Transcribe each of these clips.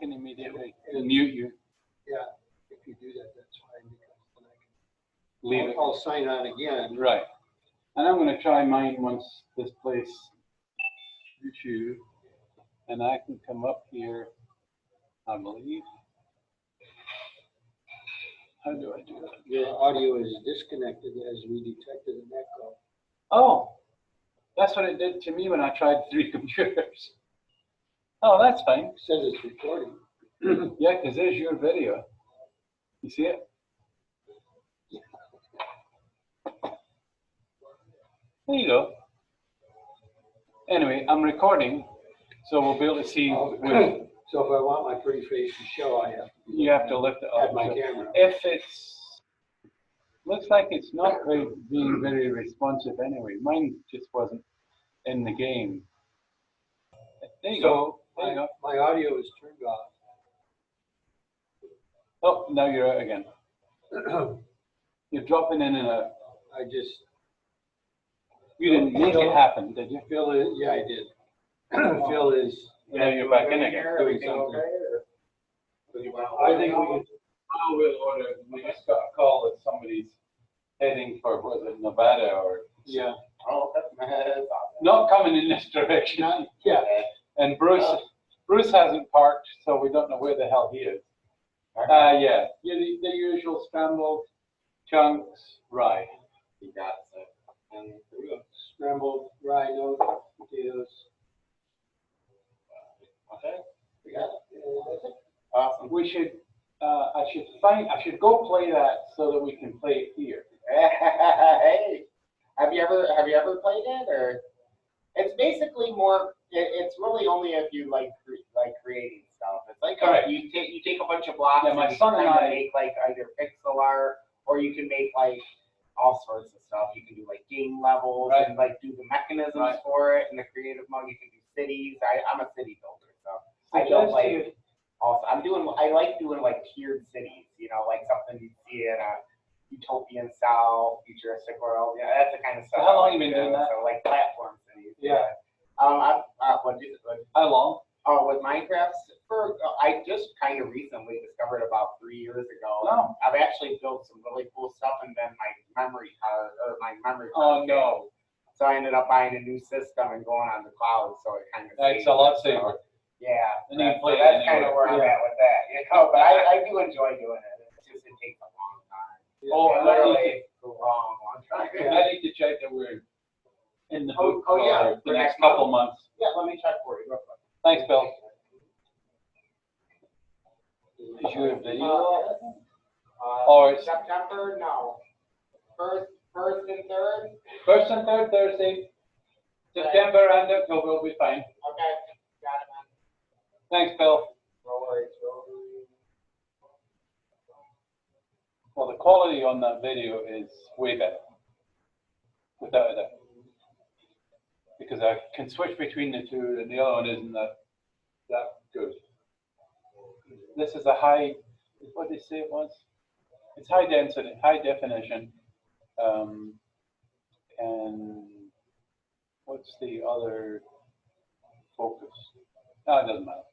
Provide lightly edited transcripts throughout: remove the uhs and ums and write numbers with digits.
can immediately mute you. Yeah, if you do that, that's fine, because then I can Leave it. I'll sign on again. Right. And I'm going to try mine once this place YouTube, and I can come up here, I believe. How do I do that? Your audio is disconnected as we detected an echo. Oh, that's what it did to me when I tried 3 computers. Oh, that's fine. It says it's recording. Yeah, because there's your video. You see it? There you go. Anyway, I'm recording, so we'll be able to see. So if I want my pretty face to show, You have to lift it up. Add my camera. If it's looks like it's not being very responsive anyway. Mine just wasn't in the game. There you go. There you go. My audio is turned off. Oh, now you're out again. You're dropping in and out. I just. You didn't make it happen, did you? Phil is, yeah, I did. Phil is. Now you're back in again. Doing something. I think we can. Oh, we'll order. We just got a call that somebody's heading for, was it Nevada or? Yeah. Oh, that's Not coming in this direction. Yeah. And Bruce hasn't parked, so we don't know where the hell he is. Yeah, the usual scrambled chunks, rye. You got it. And here we go. Scrambled rye, no potatoes. Okay, we got it. That's it. Awesome. We should. I should go play that so that we can play it here. Hey, have you ever played it, or it's basically more? It's really only if you like creating stuff. It's like Right. you take a bunch of blocks. Yeah, my and son and I make like either pixel art, or you can make like all sorts of stuff. You can do like game levels Right. and like do the mechanisms Right. for it in the creative mode. You can do cities. I'm a city builder, so I build like. Also, I like doing like tiered cities, you know, like something you see in a utopian style, futuristic world. Yeah, that's the kind of stuff. How long have you been doing that? So like platform cities. Yeah. What is it? How long? Oh, with Minecraft, I just kind of recently discovered about 3 years ago. Oh. I've actually built some really cool stuff, and then my memory card Oh, failed. no. So I ended up buying a new system and going on the cloud. So it kind of It's a lot safer. Yeah, And you can play it that's kind anywhere. of where I'm at with that. You know, but I do enjoy doing it. It's just it takes a long time. Oh, and Literally a long time. I need to check that we're in the hook Oh, yeah, for the for next next couple months. Yeah, let me check for you real quick. Thanks, Bill. Is your video? Or it's September? No. First and third. first and third Thursday, September and October will be fine. Okay, got it, man. Thanks, Bill. No worries. Well, the quality on that video is way better, without a doubt. Because I can switch between the two, and the other one isn't that good. This is a high. What did they say it was? It's high density, high definition, and what's the other focus? No, it doesn't matter.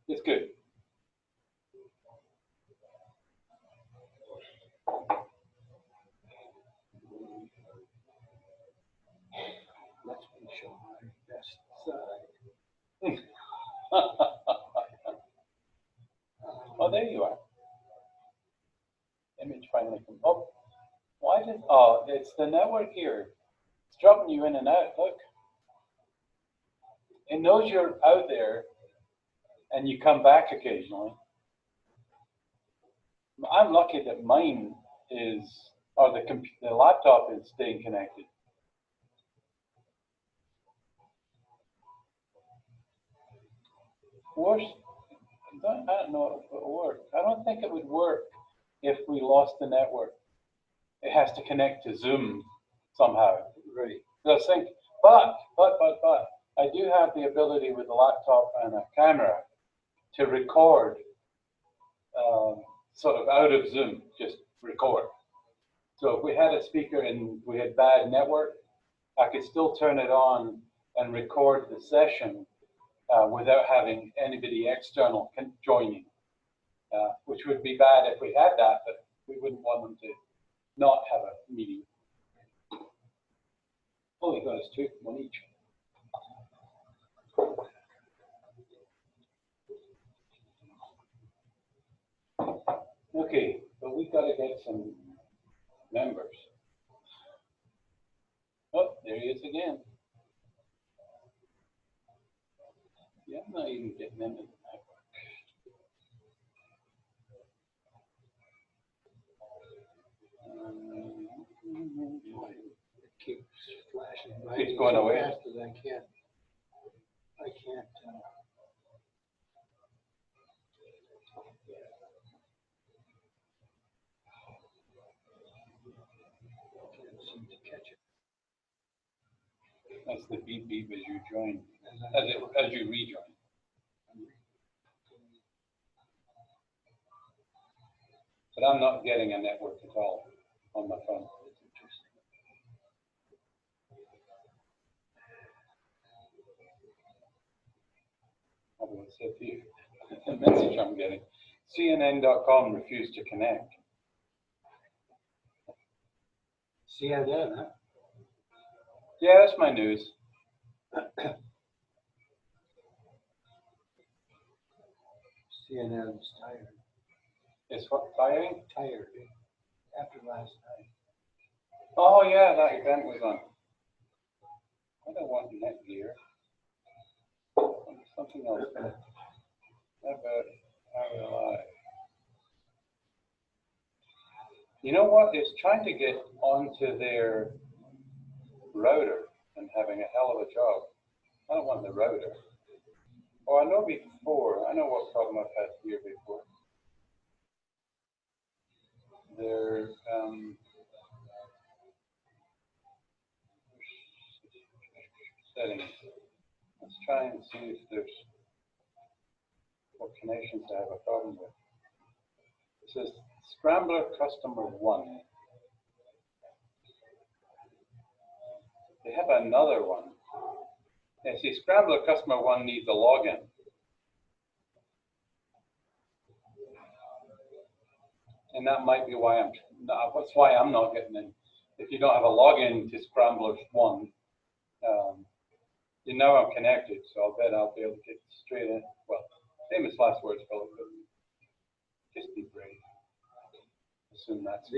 It's good. Let me show my best side. Oh, there you are. Image finally comes. Oh, why did? Oh, it's the network here. It's dropping you in and out. Look, it knows you're out there, and you come back occasionally. I'm lucky that mine is, or the laptop is staying connected. Worse, I don't know if it would work. I don't think it would work if we lost the network. It has to connect to Zoom somehow. Right. So I was thinking, but, I do have the ability with a laptop and a camera to record sort of out of Zoom, just record. So if we had a speaker and we had bad network, I could still turn it on and record the session without having anybody external joining, which would be bad if we had that, but we wouldn't want them to not have a meeting. Only got us 2, 1 each. Okay, but we've got to get some members. Oh, there he is again. Yeah, I'm not even getting into the network. It keeps flashing by. Keeps going away. As fast as I can't. Can't seem to catch it. That's the beep beep as you join, as you rejoin. But I'm not getting a network at all on my phone. I will say to you, the message I'm getting. CNN.com refused to connect. CNN, huh? Yeah, that's my news. CNN's tired. It's what, tiring? Tired after last night. Oh yeah, that event was on. I don't want Netgear. Something else. How about RLI? You know what? It's trying to get onto their router and having a hell of a job. I don't want the router. Oh, I know before. I know what problem I've had here before. Their settings. Let's try and see if there's what connections I have a problem with. It says Scrambler Customer 1. They have another one. Yeah, see, Scrambler Customer 1 needs a login. And that might be why that's why I'm not getting in. If you don't have a login to Scrambler 1, you know I'm connected, so I'll bet I'll be able to get straight in. Well, famous last words, Philip, but just be brave. Assume that's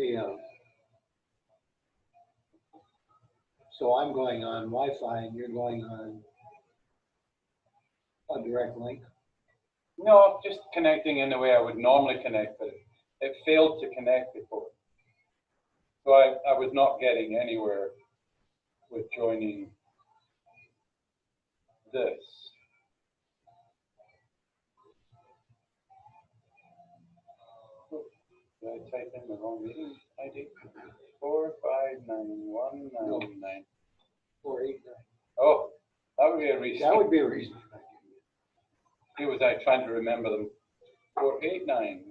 So I'm going on Wi-Fi and you're going on a direct link? No, just connecting in the way I would normally connect, but it failed to connect before. So I was not getting anywhere with joining this. Did I type in the wrong meeting ID? 4591999. 489. Oh, that would be a reason. That would be a reason. Here was I trying to remember them. 48919985114.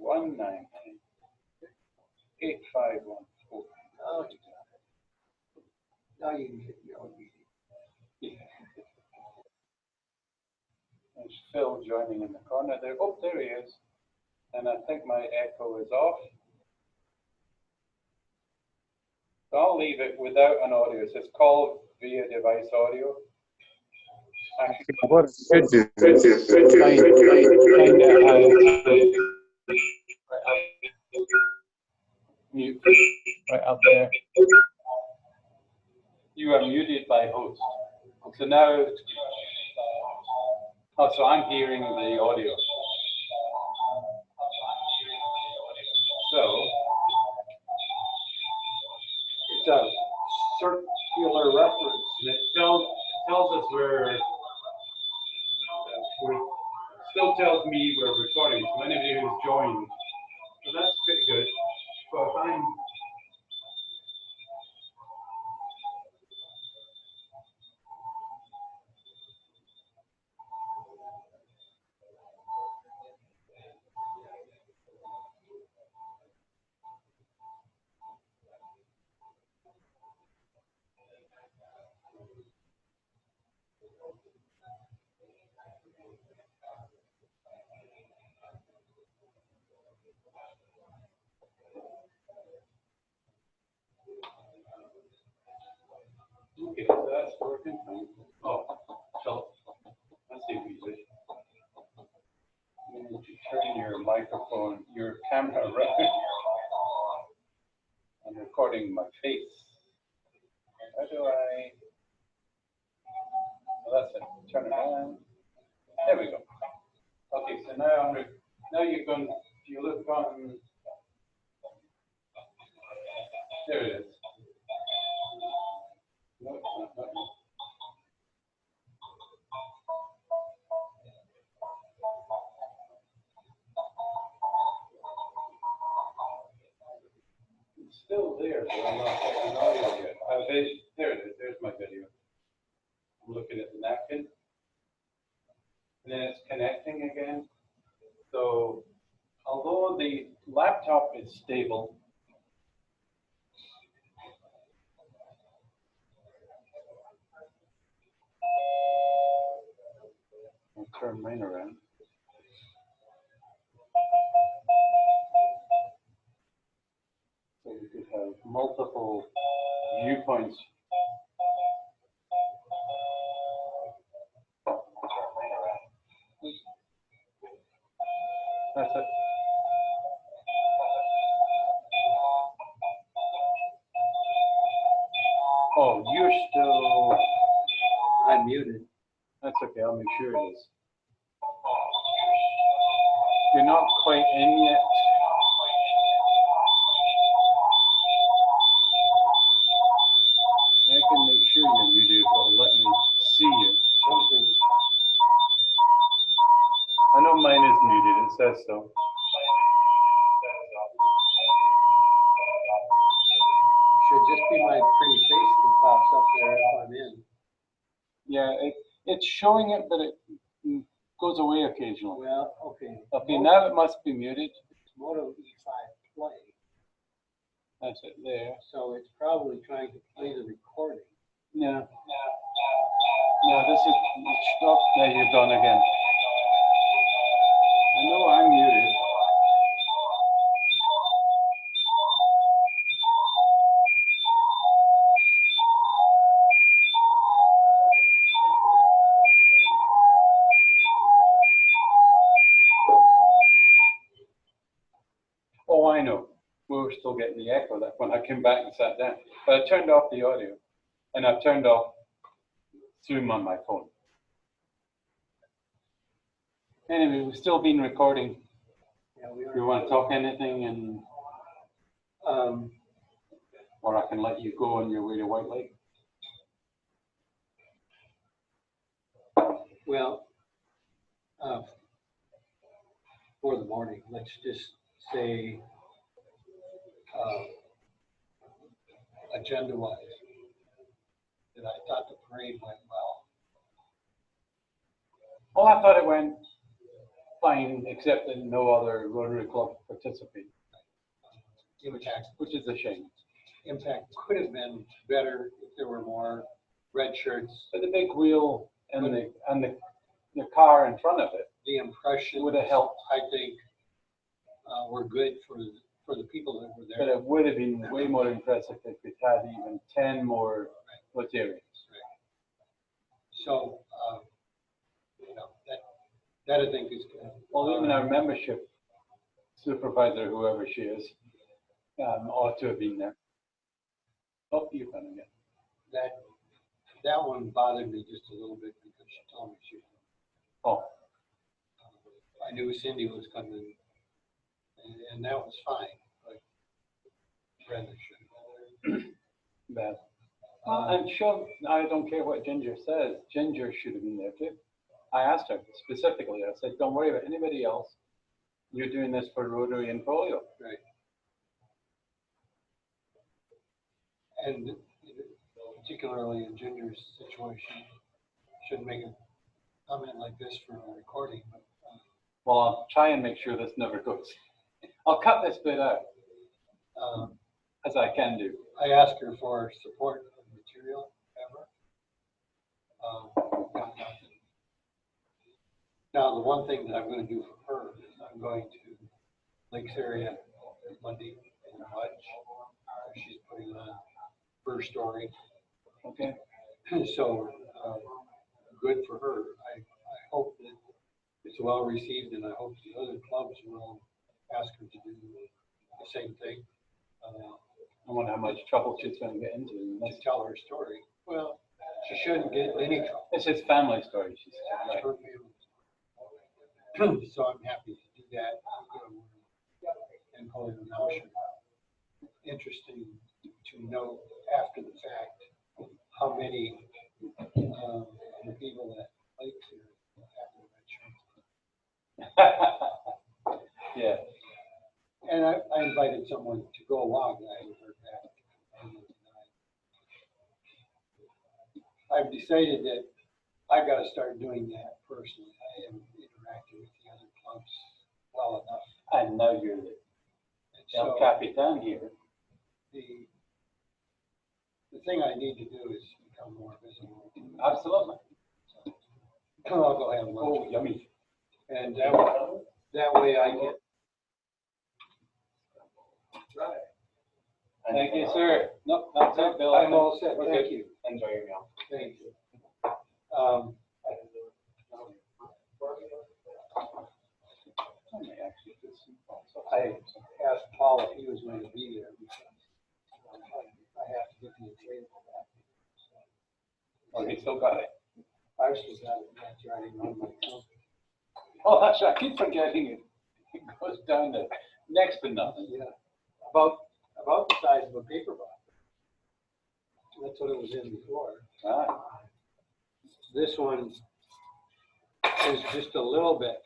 Oh, now you can get your own meeting. Yeah. There's Phil joining in the corner there. Oh, there he is. And I think my echo is off. So I'll leave it without an audio. It says call via device audio. Actually, what I could do is find out how to mute right up there. You are muted by host. So now, oh, so I'm hearing the audio. So it's a circular reference, and it tells us we're still tells me we're recording. So anybody who's joined, so that's pretty good. So if I'm Okay, so that's working fine. Oh, so let's see if we do. You need to turn your microphone, your camera around. I'm recording my face. How do I? Oh, that's it. Turn it on. There we go. Okay, so now now you're going. If you look on, there it is. No, it's not. It's still there, but I'm not getting audio yet. There it is. There's my video. I'm looking at the napkin, and then it's connecting again. So although the laptop is stable, I'll turn mine around. So we could have multiple viewpoints. That's it. Oh, you're still Unmuted. That's okay, I'll make sure it is. You're not quite in yet. I can make sure you're muted, but let me see you. Something. I know mine is muted, it says so. Should just be my pretty face that pops up there if I'm in. Yeah, it's showing it, but it goes away occasionally. Well, okay. Okay, now it must be muted. It's Moto E5 Play, That's it there. so it's probably trying to play the recording. No. No, this is, stop, there you've gone again. I know I'm muted. Oh, I know. We were still getting the echo that when I came back and sat down. But I turned off the audio, and I've turned off Zoom on my phone. Anyway, we've still been recording. Yeah, we are. You want to talk anything, and or I can let you go on your way to White Lake. Well, for the morning, let's just say, agenda-wise, that I thought the parade went well. Well, I thought it went fine, except that no other Rotary Club participated, which is a shame. Impact could have been better if there were more red shirts. But the big wheel and the car in front of it The impression would have helped. I think, were good for the people that were But there. it would have been way more impressive if we had even 10 more Rotarians. So, that I think is good. Well, even our membership supervisor, whoever she is, ought to have been there. Oh, you're coming again. That one bothered me just a little bit because she told me she was. Oh, I knew Cindy was coming, and that was fine, but Brenda shouldn't. bad. I'm sure, I don't care what Ginger says, Ginger should have been there too. I asked her specifically, I said, don't worry about anybody else. You're doing this for Rotary and polio. Right. And particularly in Ginger's situation, shouldn't make a comment like this for a recording, but. Well, I'll try and make sure this never goes. I'll cut this bit out, as I can do. I asked her for support of material ever. Got nothing. Now, the one thing that I'm going to do for her is I'm going to Lakes area Monday in March. She's putting on first story. Okay. So, good for her. I hope that it's well received, and I hope the other clubs will ask her to do the same thing. I wonder how much trouble she's going to get into. To tell her story. Well, she shouldn't get in any trouble. It's his family story, she said. It's Right. her family. So I'm happy to do that. And hold an auction. Interesting to know after the fact how many the people that like here have the insurance. Yeah. And I invited someone to go along, and I haven't heard back. I've decided that I've got to start doing that personally. I haven't interacted with the other clubs well enough. And now you're the El Capitan here. The thing I need to do is become more visible. Absolutely. I'll go have lunch. Oh, yummy. And that way I get. Thank you, sir. No, that's it, Bill. I'm all set. We're Thank good. you. Enjoy your meal. Thank you. I asked Paul if he was going to be there because I have to get the table back. Oh, he still got it. I still got it. That's writing on my phone. Oh, that's right. I keep forgetting it. It goes down to next to nothing. Yeah. About the size of a paper box. That's what it was in before. Ah. This one is just a little bit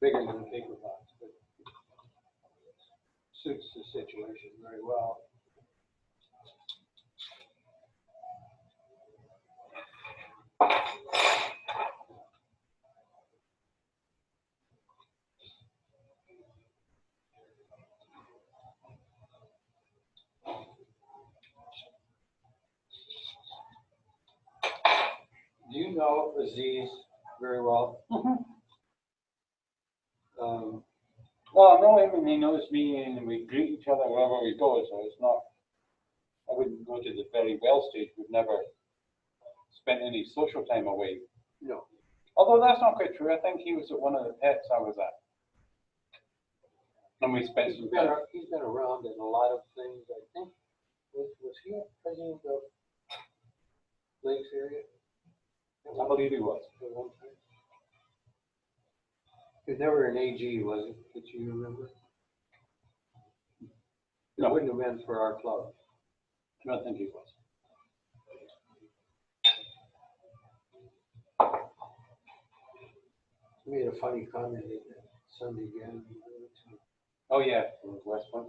bigger than a paper box, but suits the situation very well. Do you know Aziz very well? Mm-hmm. Well, I know him and he knows me and we greet each other wherever we go, so it's not, I wouldn't go to the very well stage. We've never spent any social time away. No. Although that's not quite true. I think he was at one of the pets I was at. And we spent some time. He's been around in a lot of things, I think. Was he president of Lakes area? I believe he was. At one time? He was never an AG, was it, that you remember? No. It wouldn't have been for our club. I don't think he was. He made a funny comment that Sunday again. Oh, yeah, from West Point.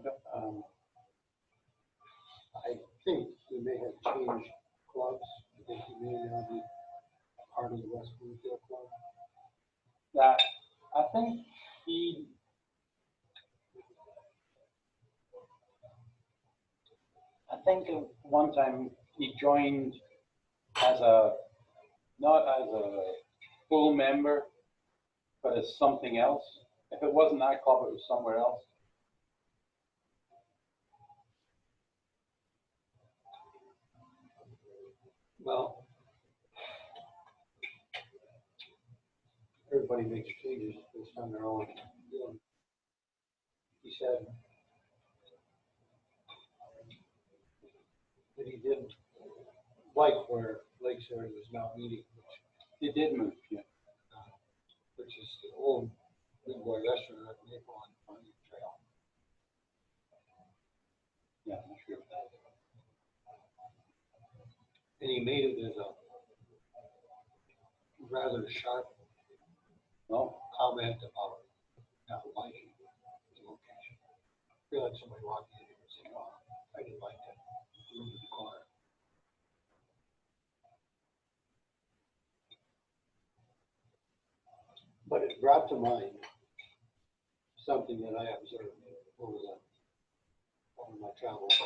I think we may have changed clubs. I think he may now be part of the West Bloomfield Club. Yeah, I think he. I think at one time he joined as not as a full member, but as something else. If it wasn't that club, it was somewhere else. Well, everybody makes changes based on their own. He said that he didn't like where Lakes area was now meeting, He did move, yeah. which is the old Big Boy restaurant at Maple on Pioneer Trail. Yeah, I'm sure. And he made it as a rather sharp comment about not liking the location. I feel like somebody walked in here and said, "Oh, I didn't like that room in the corner." But it brought to mind something that I observed over my travels,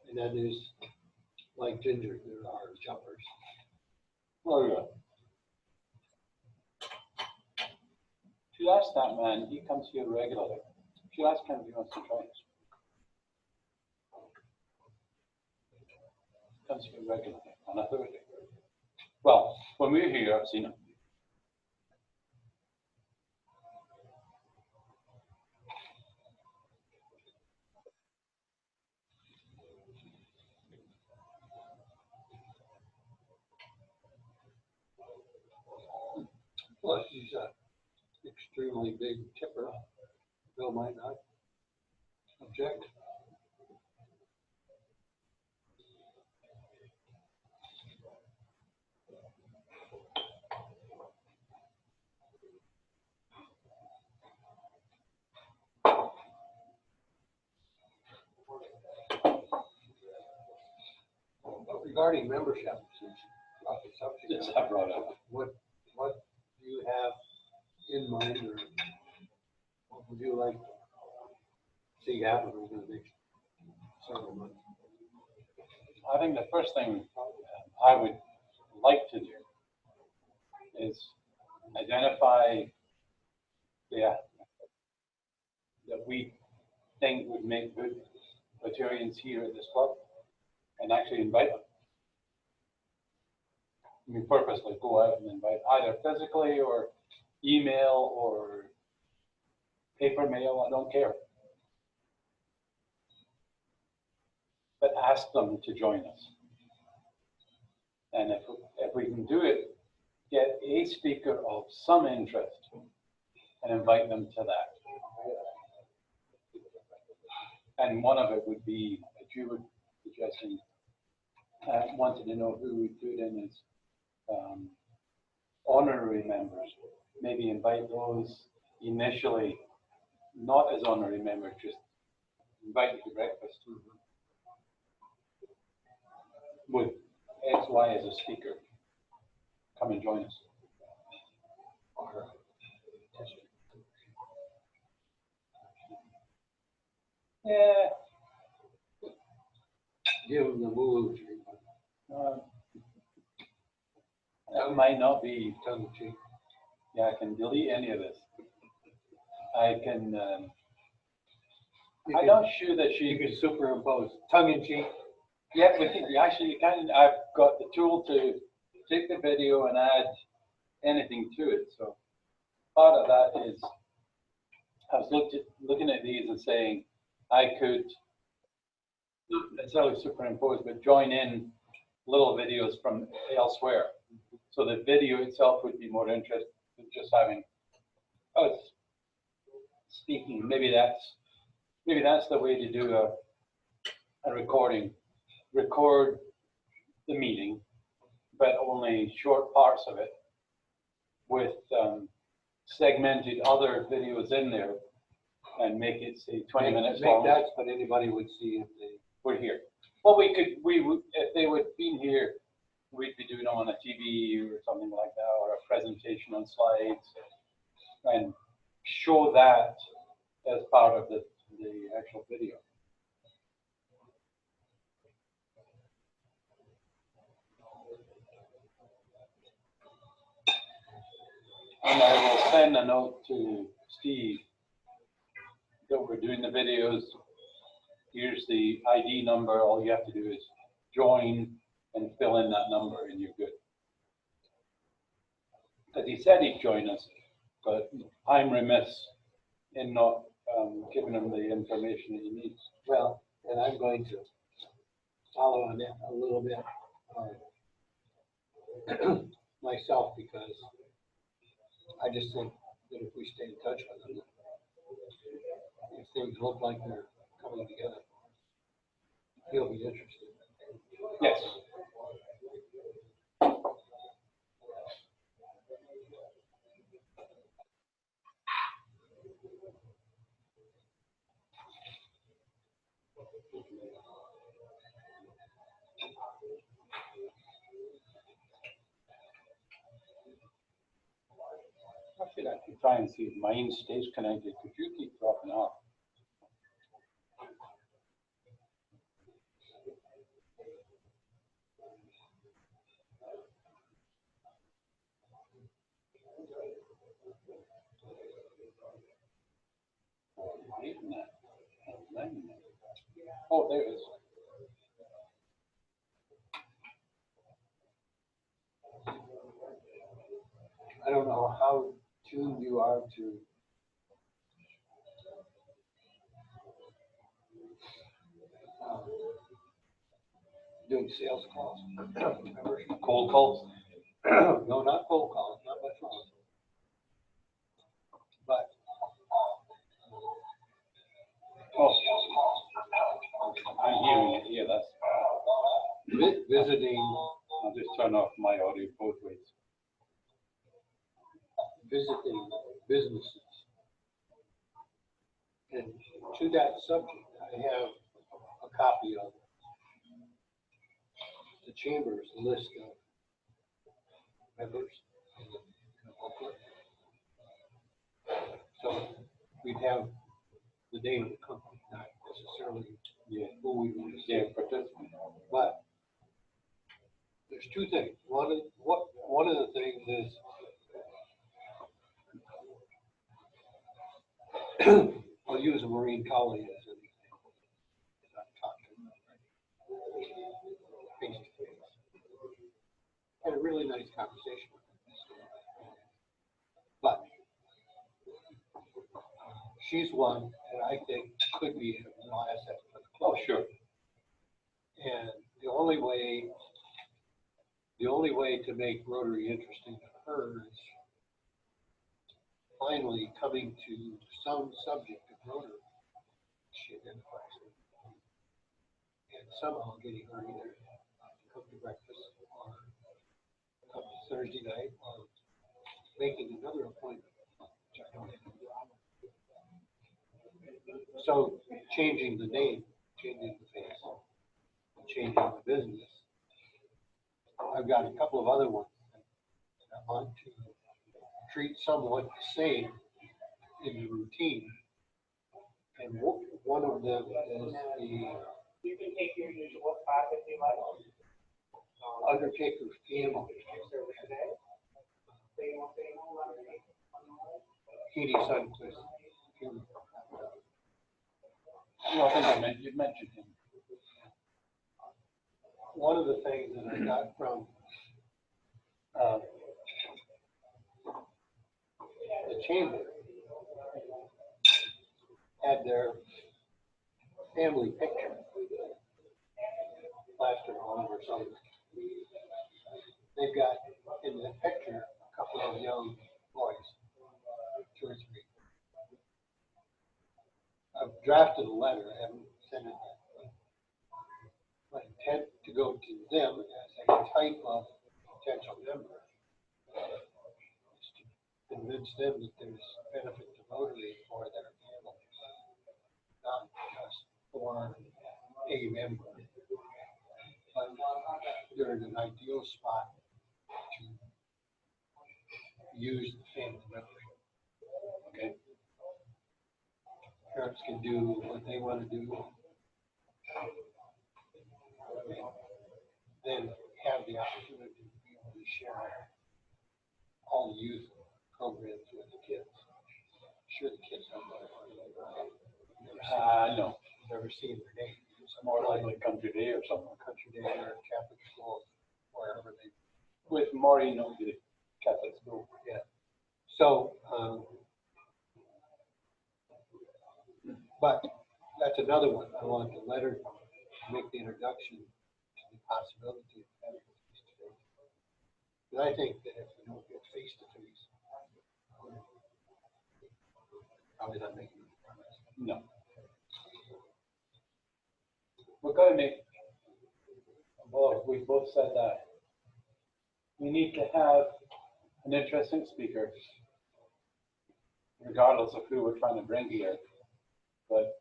and that is, like Ginger, there are jumpers. Oh, yeah. Should ask that man. He comes here regularly. Should ask him if he wants to try it. comes here regularly on a Thursday. Well, when we're here, I've seen him. Plus, he's a extremely big tipper. Bill might not object. But regarding membership, since brought this up, Yes, I brought it up. what do you have in mind, or what would you like to see happen over the next several months? I think the first thing I would like to do is identify the that we think would make good Rotarians here at this club and actually invite them. We purposely go out and invite either physically or email or paper mail, I don't care. But ask them to join us. And if we can do it, get a speaker of some interest and invite them to that. And one of it would be, that you were suggesting, wanted to know who we put in as honorary members. Maybe invite those initially, not as honorary members, just invite you to breakfast with XY as a speaker. Come and join us. Yeah. Give them the moves. That might not be Tongue in cheek. Yeah, I can delete any of this. I can, I'm not sure that You she, can superimpose tongue in cheek. yeah, we can, actually, you can, I've got the tool to take the video and add anything to it, so part of that is, I was looking at these and saying, I could not necessarily superimpose, but join in little videos from elsewhere. So the video itself would be more interesting than just having, oh, it's speaking. Maybe that's the way to do a recording. Record the meeting, but only short parts of it with segmented other videos in there and make it say 20 minutes long. Make that what anybody would see if they We're here. Well, we would, if they would have been here, we'd be doing it on a TV or something like that, or a presentation on slides, and show that as part of the actual video. And I will send a note to Steve that we're doing the videos. Here's the ID number. All you have to do is join and fill in that number and you're good. Because he said he'd join us, but I'm remiss in not giving him the information that he needs. well, and I'm going to follow on that a little bit myself, because I just think that if we stay in touch with them, if things look like they're coming together, he'll be interested. Yes. Actually, I can try and see if mine stays connected, because you keep dropping off. Oh, there it is. I don't know how tuned you are to doing sales calls. Cold calls? No, not cold calls, not my phone. But Oh, I'm hearing it here. That's. visiting I'll just turn off my audio both ways. businesses. And to that subject, I have a copy of the chamber's list of members. So we'd have the name of the company, not necessarily who we want to say participant. But there's two things. One of the things is I'll use a Marine collie as an example. I've talked to him face to face. Had a really nice conversation with him. But she's one that I think could be a real asset for the club. Oh, sure. And the only way to make Rotary interesting to her is finally coming to some subject of Rotary she identifies with, and somehow getting her either to come to breakfast or come to Thursday night or making another appointment. Which I don't have. So changing the name, changing the face, changing the business. I've got a couple of other ones that I want to treat somewhat the same in the routine. And one of them is the You can take your usual spot if you like. Undertaker's family. Katie Sundquist. No, I think you mentioned him. One of the things that I got from the chamber had their family picture plastered all over something. They've got in the picture a couple of young boys, 2 or 3. I've drafted a letter, I haven't sent it yet. My intent to go to them as a type of potential member is to convince them that there's benefit to Rotary for their families, not just for a member. But they're in an ideal spot to use the family membership. Okay. Parents can do what they want to do. Okay. Then have the opportunity to be able to share all the youth programs with the kids. I'm sure the kids don't know. No. Never seen their name. More like Country Day or something. Country Day or Catholic school, wherever they. With Maureen, the Catholic school. Yeah. So, but that's another one. I want the letter to make the introduction to the possibility of having face to face. But I think that if we don't get face to face, probably not making any progress. No. We're going to make, well, we both said that. We need to have an interesting speaker, regardless of who we're trying to bring here. But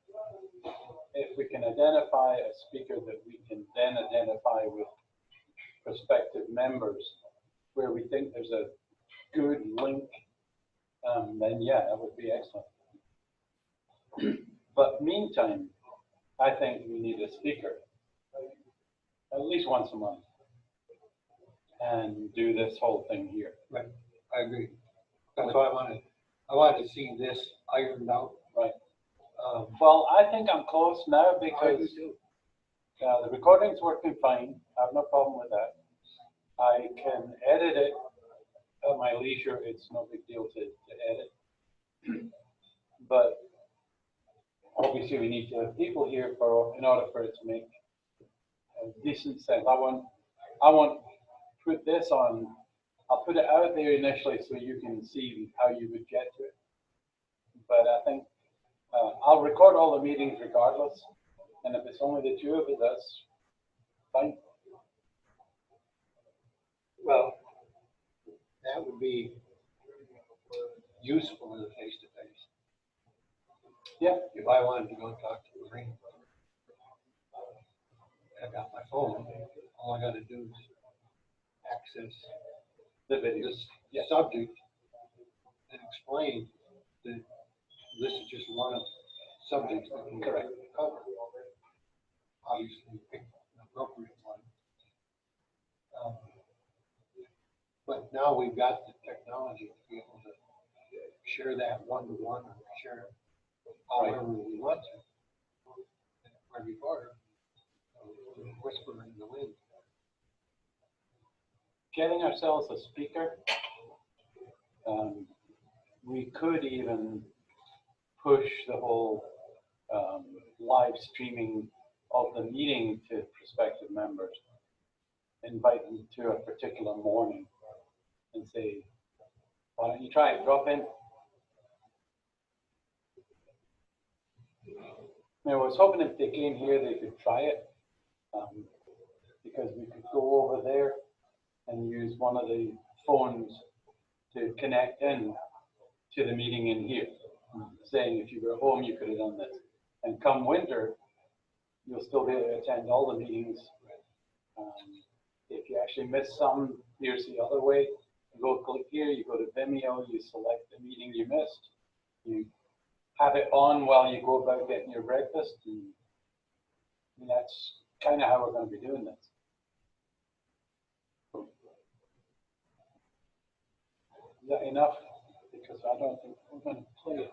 if we can identify a speaker that we can then identify with prospective members, where we think there's a good link, then yeah, that would be excellent. But meantime, I think we need a speaker at least once a month and do this whole thing here. Right, I agree. That's why I wanted to see this ironed out. Right. Well, I think I'm close now because the recording's working fine. I have no problem with that. I can edit it at my leisure, it's no big deal to edit. But obviously we need to have people here in order for it to make a decent sense. I want put this on, I'll put it out there initially so you can see how you would get to it. But I think I'll record all the meetings regardless. And if it's only the two of us, that's fine. Well, that would be useful in a face-to-face. Yeah. If I wanted to go talk to Lorraine, I got my phone, all I gotta do is access The video. this subject and explain that this is just one of the subjects that we cover. Obviously, pick an appropriate one. But now we've got the technology to be able to share that one-to-one or share it however we want to. And where before, whisper in the wind. Getting ourselves a speaker. We could even push the whole live streaming of the meeting to prospective members. Invite them to a particular morning and say, why don't you try it, drop in. Now, I was hoping if they came here, they could try it, because we could go over there and use one of the phones to connect in to the meeting in here, saying if you were at home, you could have done this. And come winter, you'll still be able to attend all the meetings. If you actually miss some, here's the other way. You go click here, you go to Vimeo, you select the meeting you missed. You have it on while you go about getting your breakfast. And that's kind of how we're going to be doing this. Is that enough? Because I don't think we're going to play it.